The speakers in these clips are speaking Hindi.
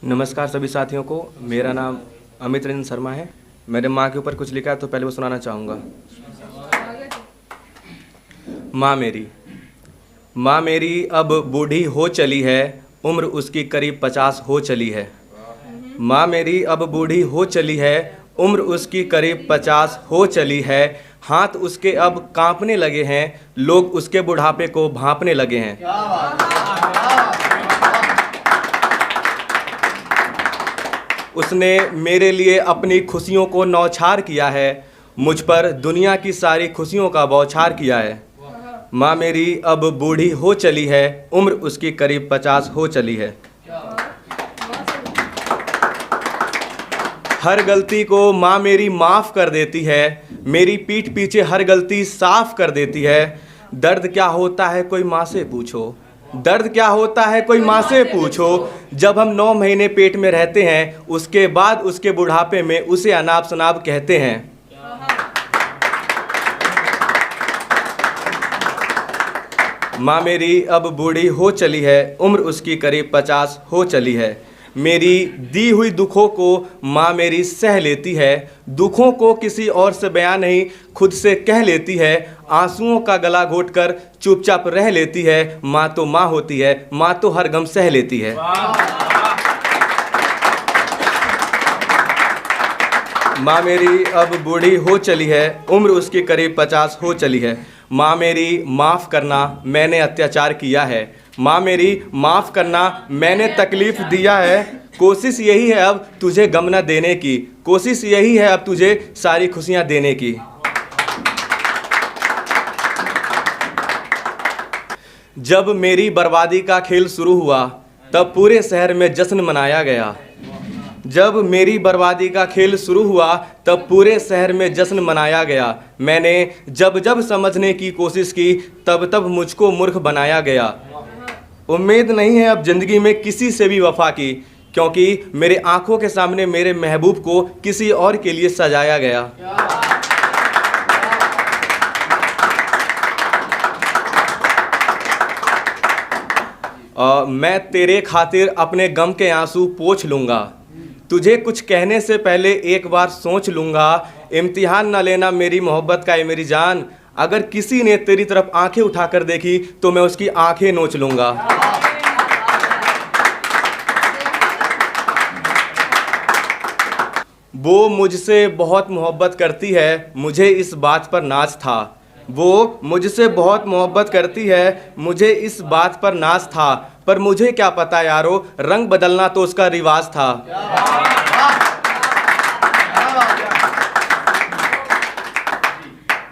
नमस्कार सभी साथियों को। मेरा नाम अमित रंजन शर्मा है। मेरे माँ के ऊपर कुछ लिखा है तो पहले वो सुनाना चाहूँगा। माँ मेरी अब बूढ़ी हो चली है, उम्र उसकी करीब 50 हो चली है। माँ मेरी अब बूढ़ी हो चली है, उम्र उसकी करीब 50 हो चली है। हाथ उसके अब कांपने लगे हैं, लोग उसके बुढ़ापे को भांपने लगे हैं। उसने मेरे लिए अपनी खुशियों को नौछार किया है, मुझ पर दुनिया की सारी खुशियों का बौछार किया है। माँ मेरी अब बूढ़ी हो चली है, उम्र उसकी करीब 50 हो चली है। हर गलती को माँ मेरी माफ़ कर देती है, मेरी पीठ पीछे हर गलती साफ कर देती है। दर्द क्या होता है कोई माँ से पूछो, दर्द क्या होता है कोई माँ से पूछो। जब हम 9 महीने पेट में रहते हैं, उसके बाद उसके बुढ़ापे में उसे अनाप शनाप कहते हैं। माँ मेरी अब बूढ़ी हो चली है, उम्र उसकी करीब 50 हो चली है। मेरी दी हुई दुखों को माँ मेरी सह लेती है, दुखों को किसी और से बयां नहीं खुद से कह लेती है। आंसुओं का गला घोटकर चुपचाप रह लेती है। माँ तो माँ होती है, माँ तो हर गम सह लेती है। माँ मेरी अब बूढ़ी हो चली है, उम्र उसकी करीब 50 हो चली है। माँ मेरी माफ़ करना, मैंने अत्याचार किया है। माँ मेरी माफ़ करना, मैंने तकलीफ़ दिया है। कोशिश यही है अब तुझे गम न देने की, कोशिश यही है अब तुझे सारी खुशियाँ देने की। जब मेरी बर्बादी का खेल शुरू हुआ, तब पूरे शहर में जश्न मनाया गया। जब मेरी बर्बादी का खेल शुरू हुआ, तब पूरे शहर में जश्न मनाया गया। मैंने जब जब समझने की कोशिश की, तब तब मुझको मूर्ख बनाया गया। उम्मीद नहीं है अब ज़िंदगी में किसी से भी वफा की, क्योंकि मेरे आंखों के सामने मेरे महबूब को किसी और के लिए सजाया गया। मैं तेरे खातिर अपने गम के आंसू पोंछ लूँगा, तुझे कुछ कहने से पहले एक बार सोच लूँगा। इम्तिहान न लेना मेरी मोहब्बत का, ये मेरी जान। अगर किसी ने तेरी तरफ आंखें उठाकर देखी तो मैं उसकी आंखें नोच लूँगा। वो मुझसे बहुत मोहब्बत करती है, मुझे इस बात पर नाज था। वो मुझसे बहुत मोहब्बत करती है, मुझे इस बात पर नाज था। पर मुझे क्या पता यारो, रंग बदलना तो उसका रिवाज था।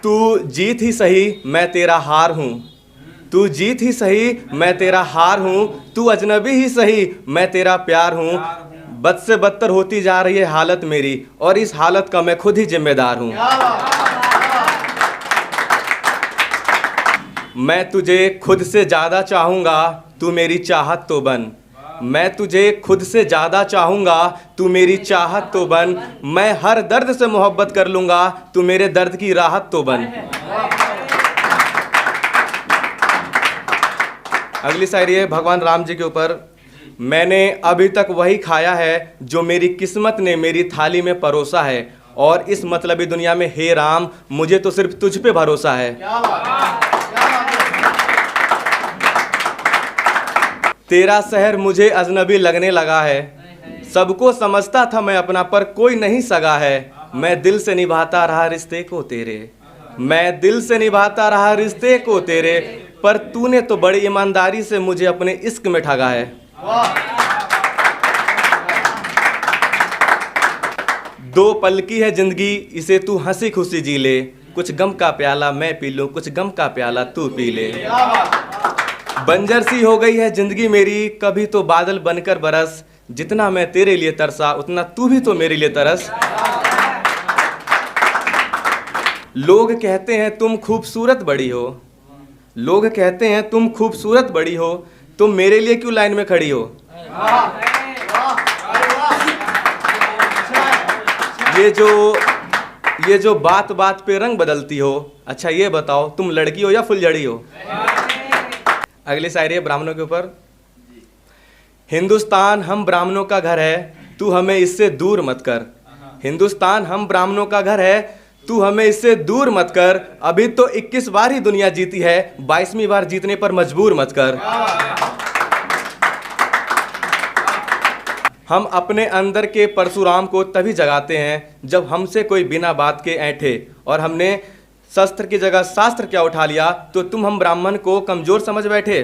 तू जीत ही सही, मैं तेरा हार हूँ। तू जीत ही सही, मैं तेरा हार हूँ। तू अजनबी ही सही, मैं तेरा प्यार हूँ। बद से बदतर होती जा रही है हालत मेरी, और इस हालत का मैं खुद ही जिम्मेदार हूँ। मैं तुझे खुद से ज़्यादा चाहूँगा, तू मेरी चाहत तो बन। मैं तुझे खुद से ज़्यादा चाहूँगा, तू मेरी चाहत तो बन। मैं हर दर्द से मोहब्बत कर लूँगा, तू मेरे दर्द की राहत तो बन। अगली शायरी है भगवान राम जी के ऊपर। मैंने अभी तक वही खाया है जो मेरी किस्मत ने मेरी थाली में परोसा है, और इस मतलबी दुनिया में हे राम, मुझे तो सिर्फ तुझ पे भरोसा है। तेरा शहर मुझे अजनबी लगने लगा है, सबको समझता था मैं अपना, पर कोई नहीं सगा है। मैं दिल से निभाता रहा रिश्ते को तेरे, मैं दिल से निभाता रहा रिश्ते को तेरे, पर तूने तो बड़ी ईमानदारी से मुझे अपने इश्क में ठगा है। दो पल की है जिंदगी, इसे तू हंसी खुशी जी ले। कुछ गम का प्याला मैं पी लूं, कुछ गम का प्याला तू पी ले। बंजर सी हो गई है जिंदगी मेरी, कभी तो बादल बनकर बरस। जितना मैं तेरे लिए तरसा, उतना तू भी तो मेरे लिए तरस। लोग कहते हैं तुम खूबसूरत बड़ी हो, लोग कहते हैं तुम खूबसूरत बड़ी हो, तुम मेरे लिए क्यों लाइन में खड़ी हो। ये जो बात बात पे रंग बदलती हो, अच्छा ये बताओ तुम लड़की हो या फुलझड़ी हो। अगली शायरी है ब्राह्मणों के ऊपर। हिंदुस्तान हम ब्राह्मणों का घर है, तू हमें इससे दूर मत कर। हिंदुस्तान हम ब्राह्मणों का घर है, तू हमें इससे दूर मत कर। अभी तो 21 बार ही दुनिया जीती है, 22वीं बार जीतने पर मजबूर मत कर। हम अपने अंदर के परशुराम को तभी जगाते हैं जब हमसे कोई बिना बात के ऐंठे, और हमने शस्त्र की जगह शास्त्र क्या उठा लिया तो तुम हम ब्राह्मण को कमजोर समझ बैठे।